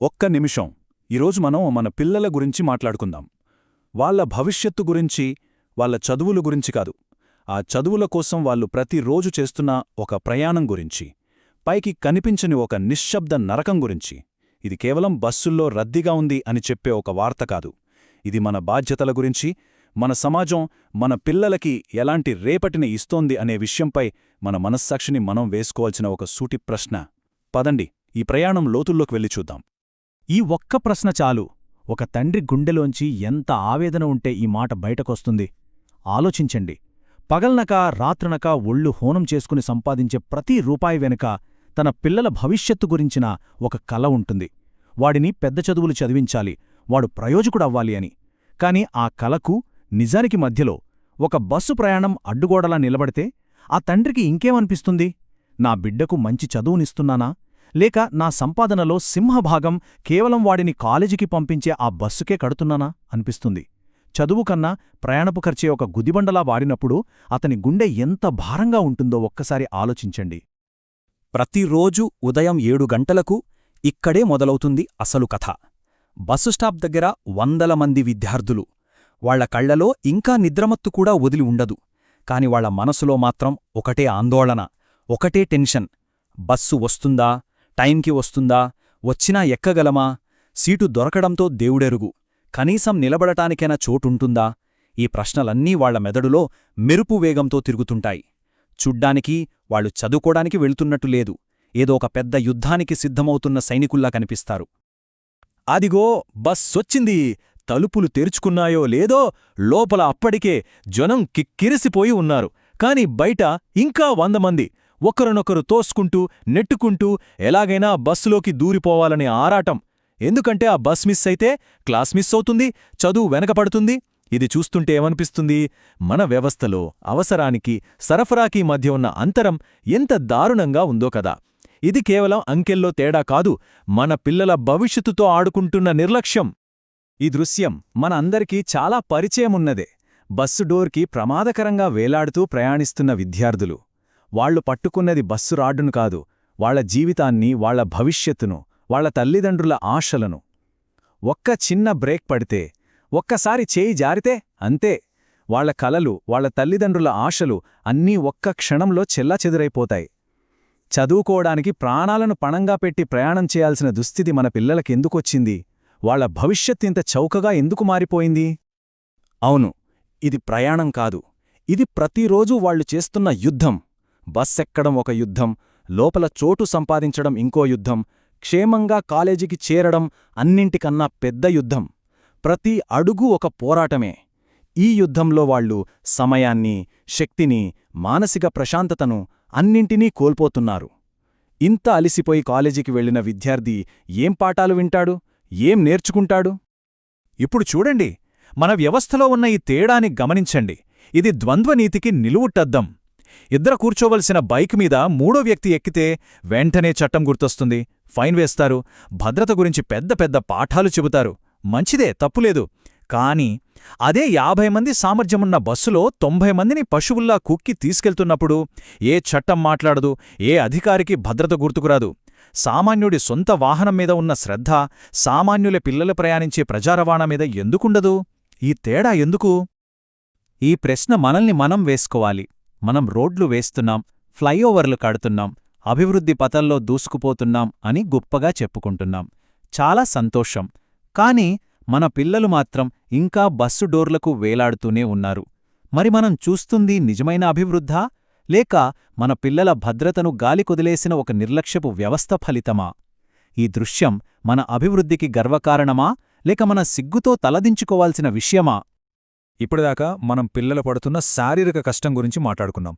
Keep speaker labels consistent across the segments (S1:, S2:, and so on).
S1: ఒక్క నిమిషం. ఈరోజు మనం మన పిల్లల గురించి మాట్లాడుకుందాం. వాళ్ళ భవిష్యత్తు గురించి, వాళ్ళ చదువుల గురించి కాదు. ఆ చదువుల కోసం వాళ్ళు ప్రతిరోజు చేస్తున్న ఒక ప్రయాణం గురించి, పైకి కనిపించని ఒక నిశ్శబ్ద నరకం గురించి. ఇది కేవలం బస్సుల్లో రద్దీగా ఉంది అని చెప్పే ఒక వార్త కాదు. ఇది మన బాధ్యతల గురించి, మన సమాజం మన పిల్లలకి ఎలాంటి రేపటిని ఇస్తోంది అనే విషయంపై మన మనస్సాక్షిని మనం వేసుకోవాల్సిన ఒక సూటి ప్రశ్న. పదండి, ఈ ప్రయాణం లోతుల్లోకి వెళ్ళి చూద్దాం.
S2: ఈ ఒక్క ప్రశ్న చాలు. ఒక తండ్రి గుండెలోంచి ఎంత ఆవేదన ఉంటే ఈ మాట బయటకొస్తుంది. ఆలోచించండి. పగల్నక రాత్రనక ఒళ్ళు హోనం చేసుకుని సంపాదించే ప్రతి రూపాయి వెనుక తన పిల్లల భవిష్యత్తు గురించిన ఒక కల ఉంటుంది. వాడిని పెద్ద చదువులు చదివించాలి, వాడు ప్రయోజకుడవ్వాలి అని. కాని ఆ కలకు, నిజానికి మధ్యలో ఒక బస్సు ప్రయాణం అడ్డుగోడలా నిలబడితే ఆ తండ్రికి ఇంకేమనిపిస్తుంది? నా బిడ్డకు మంచి చదువునిస్తున్నానా, లేక నా సంపాదనలో సింహభాగం కేవలం వాడిని కాలేజీకి పంపించే ఆ బస్సుకే కడుతున్నానా అనిపిస్తుంది. చదువుకన్నా ప్రయాణపు ఖర్చే ఒక గుదిబండలా వాడినప్పుడు అతని గుండె ఎంత భారంగా ఉంటుందో ఒక్కసారి ఆలోచించండి.
S3: ప్రతిరోజూ ఉదయం 7 గంటలకు ఇక్కడే మొదలవుతుంది అసలు కథ. బస్సుస్టాప్ దగ్గర వందల మంది విద్యార్థులు. వాళ్ల కళ్లలో ఇంకా నిద్రమత్తు కూడా వదిలి ఉండదు. కాని వాళ్ల మనసులో మాత్రం ఒకటే ఆందోళన, ఒకటే టెన్షన్. బస్సు వస్తుందా? టైంకి వస్తుందా? వచ్చినా ఎక్కగలమా? సీటు దొరకడంతో దేవుడెరుగు. కనీసం నిలబడటానికైనా చోటుంటుందా? ఈ ప్రశ్నలన్నీ వాళ్ల మెదడులో మెరుపు వేగంతో తిరుగుతుంటాయి. చూడ్డానికి వాళ్లు చదువుకోడానికి వెళుతున్నట్టు లేదు, ఏదో ఒక పెద్ద యుద్ధానికి సిద్ధమవుతున్న సైనికుల్లా కనిపిస్తారు.
S1: అదిగో బస్సొచ్చింది. తలుపులు తెరుచుకున్నాయో లేదో లోపల అప్పటికే జనం కిక్కిరిసిపోయి ఉన్నారు. కాని బయట ఇంకా 100 మంది ఒకరినొకరు తోసుకుంటూ, నెట్టుకుంటూ ఎలాగైనా బస్సులోకి దూరిపోవాలనే ఆరాటం. ఎందుకంటే ఆ బస్ మిస్ అయితే క్లాస్ మిస్ అవుతుంది, చదువు వెనకపడుతుంది. ఇది చూస్తుంటే ఏమనిపిస్తుంది? మన వ్యవస్థలో అవసరానికి, సరఫరాకి మధ్య ఉన్న అంతరం ఎంత దారుణంగా ఉందో కదా. ఇది కేవలం అంకెల్లో తేడా కాదు, మన పిల్లల భవిష్యత్తుతో ఆడుకుంటున్న నిర్లక్ష్యం. ఈ దృశ్యం మన అందరికీ చాలా పరిచయమున్నదే. బస్సు డోర్కి ప్రమాదకరంగా వేలాడుతూ ప్రయాణిస్తున్న విద్యార్థులు. వాళ్లు పట్టుకున్నది బస్సు రాడ్డును కాదు, వాళ్ల జీవితాన్ని, వాళ్ల భవిష్యత్తును, వాళ్ల తల్లిదండ్రుల ఆశలను. ఒక్క చిన్న బ్రేక్ పడితే, ఒక్కసారి చేయి జారితే అంతే. వాళ్ల కలలు, వాళ్ల తల్లిదండ్రుల ఆశలు అన్నీ ఒక్క క్షణంలో చెల్లాచెదురైపోతాయి. చదువుకోవడానికి ప్రాణాలను పణంగా పెట్టి ప్రయాణం చేయాల్సిన దుస్థితి మన పిల్లలకెందుకొచ్చింది? వాళ్ల భవిష్యత్తింత చౌకగా ఎందుకు మారిపోయింది?
S3: అవును, ఇది ప్రయాణం కాదు, ఇది ప్రతిరోజూ వాళ్లు చేస్తున్న యుద్ధం. బస్సెక్కడం ఒక యుద్ధం, లోపల చోటు సంపాదించడం ఇంకో యుద్ధం, క్షేమంగా కాలేజీకి చేరడం అన్నింటికన్నా పెద్ద యుద్ధం. ప్రతి అడుగు ఒక పోరాటమే. ఈ యుద్ధంలో వాళ్లు సమయాన్ని, శక్తిని, మానసిక ప్రశాంతతను అన్నింటినీ కోల్పోతున్నారు. ఇంత అలిసిపోయి కాలేజీకి వెళ్లిన విద్యార్థి ఏం పాఠాలు వింటాడు, ఏం నేర్చుకుంటాడు?
S1: ఇప్పుడు చూడండి, మన వ్యవస్థలో ఉన్న ఈ తేడాని గమనించండి. ఇది ద్వంద్వనీతికి నిలువుటద్దం. ఇద్దరు కూర్చోవలసిన బైక్ మీద మూడో వ్యక్తి ఎక్కితే వెంటనే చట్టం గుర్తొస్తుంది, ఫైన్ వేస్తారు, భద్రత గురించి పెద్ద పెద్ద పాఠాలు చెబుతారు. మంచిదే, తప్పులేదు. కాని అదే 50 మంది సామర్థ్యమున్న బస్సులో 90 మందిని పశువుల్లా కుక్కి తీసుకెళ్తున్నప్పుడు ఏ చట్టం మాట్లాడదు, ఏ అధికారికి భద్రత గుర్తుకురాదు. సామాన్యుడి సొంత వాహనం మీద ఉన్న శ్రద్ధ సామాన్యుల పిల్లలు ప్రయాణించే ప్రజారవాణా మీద ఎందుకుండదు? ఈ తేడా ఎందుకు?
S2: ఈ ప్రశ్న మనల్ని మనం వేసుకోవాలి. మనం రోడ్లు వేస్తున్నాం, ఫ్లైఓవర్లు కడుతున్నాం, అభివృద్ధి పథంలో దూసుకుపోతున్నాం అని గొప్పగా చెప్పుకుంటున్నాం. చాలా సంతోషం. కాని మన పిల్లలు మాత్రం ఇంకా బస్సు డోర్లకు వేలాడుతూనే ఉన్నారు. మరి మనం చూస్తుంది నిజమైన అభివృద్ధా, లేక మన పిల్లల భద్రతను గాలికొదిలేసిన ఒక నిర్లక్ష్యపు వ్యవస్థ ఫలితమా? ఈ దృశ్యం మన అభివృద్ధికి గర్వకారణమా, లేక మన సిగ్గుతో తలదించుకోవాల్సిన విషయమా?
S1: ఇప్పటిదాకా మనం పిల్లలు పడుతున్న శారీరక కష్టం గురించి మాట్లాడుకున్నాం.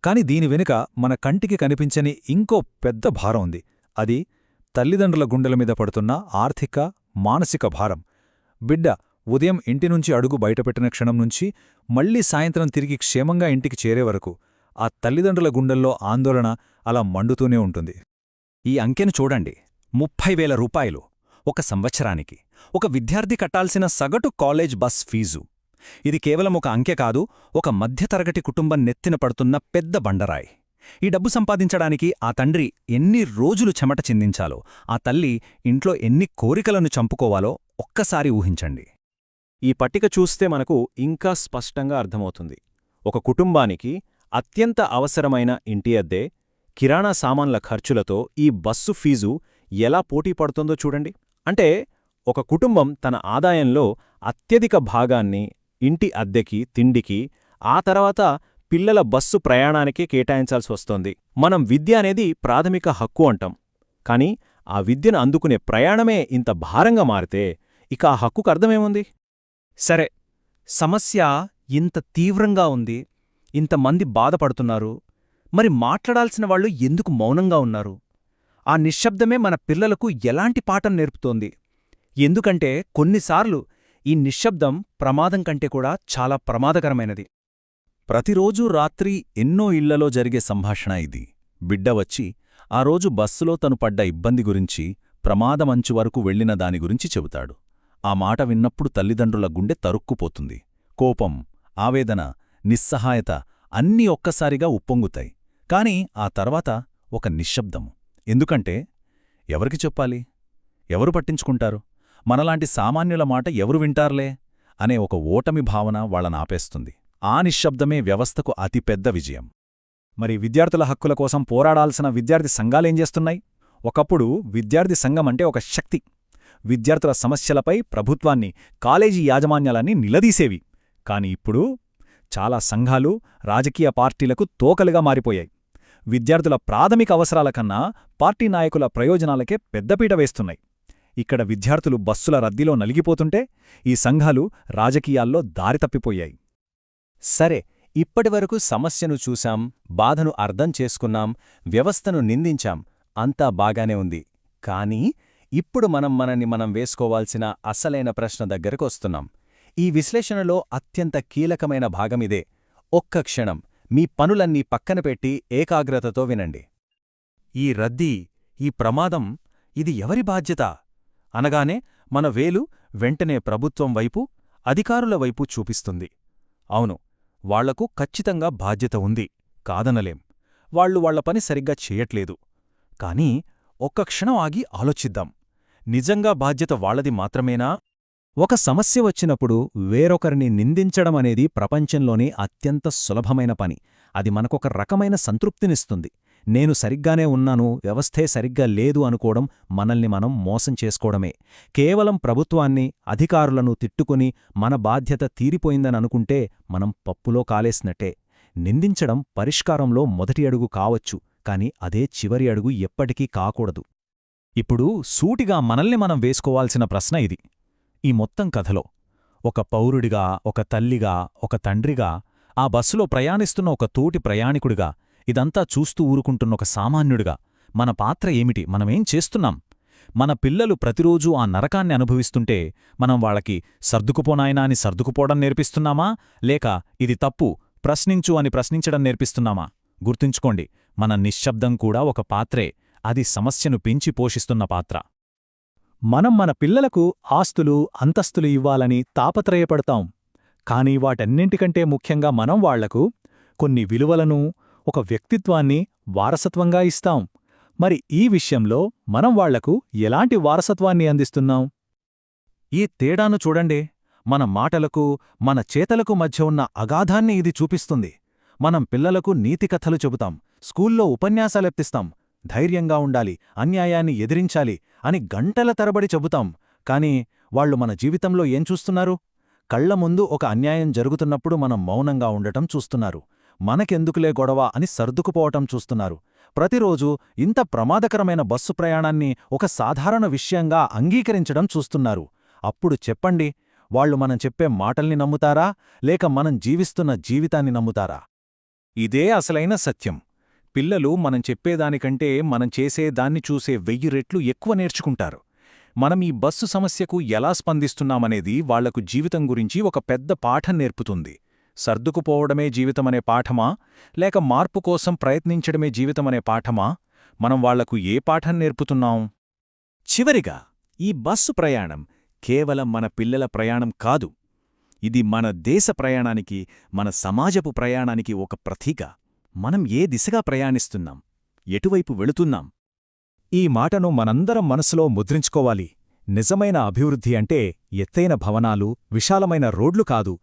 S1: కాని దీని వెనుక మన కంటికి కనిపించని ఇంకో పెద్ద భారం ఉంది. అది తల్లిదండ్రుల గుండెల మీద పడుతున్న ఆర్థిక, మానసిక భారం. బిడ్డ ఉదయం ఇంటినుంచి అడుగు బయటపెట్టిన క్షణం నుంచి మళ్లీ సాయంత్రం తిరిగి క్షేమంగా ఇంటికి చేరే వరకు ఆ తల్లిదండ్రుల గుండెల్లో ఆందోళన అలా మండుతూనే ఉంటుంది.
S3: ఈ అంకెను చూడండి, 30,000 రూపాయలు ఒక సంవత్సరానికి ఒక విద్యార్థి కట్టాల్సిన సగటు కాలేజ్ బస్ ఫీజు. ఇది కేవలం ఒక అంకె కాదు, ఒక మధ్యతరగతి కుటుంబం నెత్తిన పడుతున్న పెద్ద బండరాయి. ఈ డబ్బు సంపాదించడానికి ఆ తండ్రి ఎన్ని రోజులు చెమట చిందించాలో, ఆ తల్లి ఇంట్లో ఎన్ని కోరికలను చంపుకోవాలో ఒక్కసారి ఊహించండి.
S1: ఈ పట్టిక చూస్తే మనకు ఇంకా స్పష్టంగా అర్థమవుతుంది. ఒక కుటుంబానికి అత్యంత అవసరమైన ఇంటి అద్దె, కిరాణా సామాన్ల ఖర్చులతో ఈ బస్సు ఫీజు ఎలా పోటీ పడుతుందో చూడండి. అంటే ఒక కుటుంబం తన ఆదాయంలో అత్యధిక భాగాన్ని ఇంటి అద్దెకి, తిండికి, ఆ తర్వాత పిల్లల బస్సు ప్రయాణానికే కేటాయించాల్సి వస్తోంది. మనం విద్య అనేది ప్రాథమిక హక్కు అంటాం. కాని ఆ విద్యను అందుకునే ప్రయాణమే ఇంత భారంగా మారితే ఇక ఆ హక్కుకు అర్థమేముంది?
S3: సరే, సమస్య ఇంత తీవ్రంగా ఉంది, ఇంతమంది బాధపడుతున్నారు, మరి మాట్లాడాల్సిన వాళ్ళు ఎందుకు మౌనంగా ఉన్నారు? ఆ నిశ్శబ్దమే మన పిల్లలకు ఎలాంటి పాఠం నేర్పుతోంది? ఎందుకంటే కొన్నిసార్లు ఈ నిశ్శబ్దం ప్రమాదం కంటే కూడా చాలా ప్రమాదకరమైనది.
S1: ప్రతిరోజూ రాత్రి ఎన్నో ఇళ్లలో జరిగే సంభాషణ ఇది. బిడ్డ వచ్చి ఆ రోజు బస్సులో తను పడ్డ ఇబ్బంది గురించి, ప్రమాదమంచు వరకు వెళ్లిన దాని గురించి చెబుతాడు. ఆ మాట విన్నప్పుడు తల్లిదండ్రుల గుండె తరుక్కుపోతుంది. కోపం, ఆవేదన, నిస్సహాయత అన్నీ ఒక్కసారిగా ఉప్పొంగుతాయి. కాని ఆ తర్వాత ఒక నిశ్శబ్దము. ఎందుకంటే ఎవరికి చెప్పాలి? ఎవరు పట్టించుకుంటారు? మనలాంటి సామాన్యుల మాట ఎవరు వింటారులే అనే ఒక ఓటమి భావన వాళ్ళనాపేస్తుంది. ఆ నిశ్శబ్దమే వ్యవస్థకు అతిపెద్ద విజయం.
S2: మరి విద్యార్థుల హక్కుల కోసం పోరాడాల్సిన విద్యార్థి సంఘాలేం చేస్తున్నాయి? ఒకప్పుడు విద్యార్థి సంఘమంటే ఒక శక్తి. విద్యార్థుల సమస్యలపై ప్రభుత్వాన్ని, కాలేజీ యాజమాన్యాలన్నీ నిలదీసేవి. కాని ఇప్పుడు చాలా సంఘాలు రాజకీయ పార్టీలకు తోకలుగా మారిపోయాయి. విద్యార్థుల ప్రాథమిక అవసరాల కన్నా పార్టీ నాయకుల ప్రయోజనాలకే పెద్దపీట వేస్తున్నాయి. ఇక్కడ విద్యార్థులు బస్సుల రద్దీలో నలిగిపోతుంటే ఈ సంఘాలు రాజకీయాల్లో దారితప్పిపోయాయి.
S1: సరే, ఇప్పటివరకు సమస్యను చూశాం, బాధను అర్థం చేసుకున్నాం, వ్యవస్థను నిందించాం, అంతా బాగానే ఉంది. కానీ ఇప్పుడు మనల్ని మనం వేసుకోవాల్సిన అసలైన ప్రశ్న దగ్గరకొస్తున్నాం. ఈ విశ్లేషణలో అత్యంత కీలకమైన భాగమిదే. ఒక్క క్షణం మీ పనులన్నీ పక్కనపెట్టి ఏకాగ్రతతో వినండి.
S3: ఈ రద్దీ, ఈ ప్రమాదం, ఇది ఎవరి బాధ్యత అనగానే మన వేలు వెంటనే ప్రభుత్వం వైపు, అధికారుల వైపు చూపిస్తుంది. అవును, వాళ్లకు ఖచ్చితంగా బాధ్యత ఉంది, కాదనలేం. వాళ్లు వాళ్ల పని సరిగ్గా చేయట్లేదు. కానీ ఒక్క క్షణం ఆగి ఆలోచిద్దాం. నిజంగా బాధ్యత వాళ్లది మాత్రమేనా?
S2: ఒక సమస్య వచ్చినప్పుడు వేరొకరిని నిందించడమనేది ప్రపంచంలోనే అత్యంత సులభమైన పని. అది మనకొక రకమైన సంతృప్తినిస్తుంది. నేను సరిగ్గానే ఉన్నాను, వ్యవస్థే సరిగ్గా లేదు అనుకోవడం మనల్ని మనం మోసం చేసుకోవడమే. కేవలం ప్రభుత్వాన్ని, అధికారులను తిట్టుకుని మన బాధ్యత తీరిపోయిందననుకుంటే మనం పప్పులో కాలేసినట్టే. నిందించడం పరిష్కారంలో మొదటి అడుగు కావచ్చు, కాని అదే చివరి అడుగు ఎప్పటికీ కాకూడదు. ఇప్పుడు సూటిగా మనల్ని మనం వేసుకోవాల్సిన ప్రశ్న ఇది. ఈ మొత్తం కథలో ఒక పౌరుడిగా, ఒక తల్లిగా, ఒక తండ్రిగా, ఆ బస్సులో ప్రయాణిస్తున్న ఒక తోటి ప్రయాణికుడిగా, ఇదంతా చూస్తూ ఊరుకుంటున్న ఒక సామాన్యుడిగా మన పాత్ర ఏమిటి? మనమేం చేస్తున్నాం? మన పిల్లలు ప్రతిరోజూ ఆ నరకాన్ని అనుభవిస్తుంటే మనం వాళ్ళకి సర్దుకుపోనాయనా అని సర్దుకుపోవడం నేర్పిస్తున్నామా? లేక ఇది తప్పు, ప్రశ్నించు అని ప్రశ్నించడం నేర్పిస్తున్నామా? గుర్తుంచుకోండి, మన నిశ్శబ్దం కూడా ఒక పాత్రే. అది సమస్యను పెంచి పోషిస్తున్న పాత్ర. మనం మన పిల్లలకు ఆస్తులు, అంతస్తులు ఇవ్వాలని తాపత్రయపడతాం. కానీ వాటన్నింటికంటే ముఖ్యంగా మనం వాళ్లకు కొన్ని విలువలను, ఒక వ్యక్తిత్వాన్ని వారసత్వంగా ఇస్తాం. మరి ఈ విషయంలో మనం వాళ్లకు ఎలాంటి వారసత్వాన్ని అందిస్తున్నాం? ఈ తేడాను చూడండే. మన మాటలకు, మన చేతలకు మధ్య ఉన్న అగాధాన్ని ఇది చూపిస్తుంది. మనం పిల్లలకు నీతికథలు చెబుతాం, స్కూల్లో ఉపన్యాసాలెప్తిస్తాం, ధైర్యంగా ఉండాలి, అన్యాయాన్ని ఎదిరించాలి అని గంటల తరబడి చెబుతాం. కాని వాళ్లు మన జీవితంలో ఏం చూస్తున్నారు? కళ్ల ముందు ఒక అన్యాయం జరుగుతున్నప్పుడు మనం మౌనంగా ఉండటం చూస్తున్నారు. మనకెందుకులే గొడవ అని సర్దుకుపోవటం చూస్తున్నారు. ప్రతిరోజూ ఇంత ప్రమాదకరమైన బస్సు ప్రయాణాన్ని ఒక సాధారణ విషయంగా అంగీకరించడం చూస్తున్నారు. అప్పుడు చెప్పండి, వాళ్లు మనం చెప్పే మాటల్ని నమ్ముతారా, లేక మనం జీవిస్తున్న జీవితాన్ని నమ్ముతారా? ఇదే అసలైన సత్యం. పిల్లలు మనం చెప్పేదానికంటే మనం చేసేదాన్ని చూసే 1000 రెట్లు ఎక్కువ నేర్చుకుంటారు. మనం ఈ బస్సు సమస్యకు ఎలా స్పందిస్తున్నామనేది వాళ్లకు జీవితం గురించి ఒక పెద్ద పాఠం నేర్పుతుంది. సర్దుకుపోవడమే జీవితమనే పాఠమా, లేక మార్పు కోసం ప్రయత్నించడమే జీవితమనే పాఠమా? మనం వాళ్లకు ఏ పాఠం నేర్పుతున్నాం? చివరిగా, ఈ బస్సు ప్రయాణం కేవలం మన పిల్లల ప్రయాణం కాదు. ఇది మన దేశ ప్రయాణానికి, మన సమాజపు ప్రయాణానికి ఒక ప్రతీక.
S1: మనం ఏ దిశగా ప్రయాణిస్తున్నాం, ఎటువైపు వెళుతున్నాం? ఈ మాటను మనందరం మనసులో ముద్రించుకోవాలి. నిజమైన అభివృద్ధి అంటే ఎత్తైన భవనాలు, విశాలమైన రోడ్లు కాదు.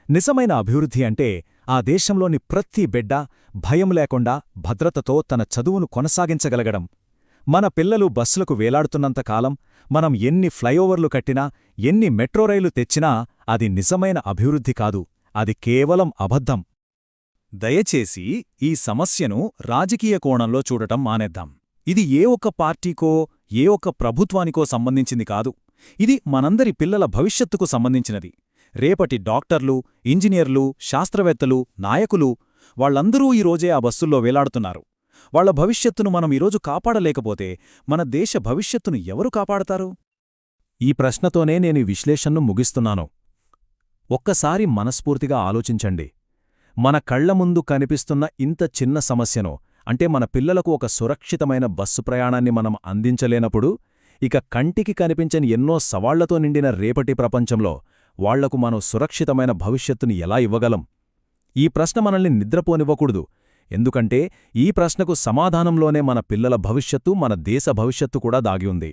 S1: నిజమైన అభివృద్ధి అంటే ఆ దేశంలోని ప్రతి బిడ్డ భయం లేకుండా భద్రతతో తన చదువును కొనసాగించగలగడం. మన పిల్లలు బస్సులకు వేలాడుతున్నంతకాలం మనం ఎన్ని ఫ్లైఓవర్లు కట్టినా, ఎన్ని మెట్రో రైలు తెచ్చినా అది నిజమైన అభివృద్ధి కాదు, అది కేవలం అబద్ధం. దయచేసి ఈ సమస్యను రాజకీయ కోణంలో చూడటం మానేద్దాం. ఇది ఏ ఒక్క పార్టీకో, ఏ ఒక్క ప్రభుత్వానికో సంబంధించింది కాదు. ఇది మనందరి పిల్లల భవిష్యత్తుకు సంబంధించినది. రేపటి డాక్టర్లు, ఇంజనీర్లు, శాస్త్రవేత్తలు, నాయకులు వాళ్లందరూ ఈరోజే ఆ బస్సుల్లో వేలాడుతున్నారు. వాళ్ల భవిష్యత్తును మనం ఈరోజు కాపాడలేకపోతే మన దేశ భవిష్యత్తును ఎవరు కాపాడతారు? ఈ ప్రశ్నతోనే నేను ఈ విశ్లేషణను ముగిస్తున్నాను. ఒక్కసారి మనస్ఫూర్తిగా ఆలోచించండి. మన కళ్ల ముందు కనిపిస్తున్న ఇంత చిన్న సమస్యను, అంటే మన పిల్లలకు ఒక సురక్షితమైన బస్సు ప్రయాణాన్ని మనం అందించలేనప్పుడు, ఇక కంటికి కనిపించని ఎన్నో సవాళ్లతో నిండిన రేపటి ప్రపంచంలో వాళ్లకు మనం సురక్షితమైన భవిష్యత్తుని ఎలా ఇవ్వగలం? ఈ ప్రశ్న మనల్ని నిద్రపోనివ్వకూడదు. ఎందుకంటే ఈ ప్రశ్నకు సమాధానంలోనే మన పిల్లల భవిష్యత్తు, మన దేశ భవిష్యత్తు కూడా దాగి ఉంది.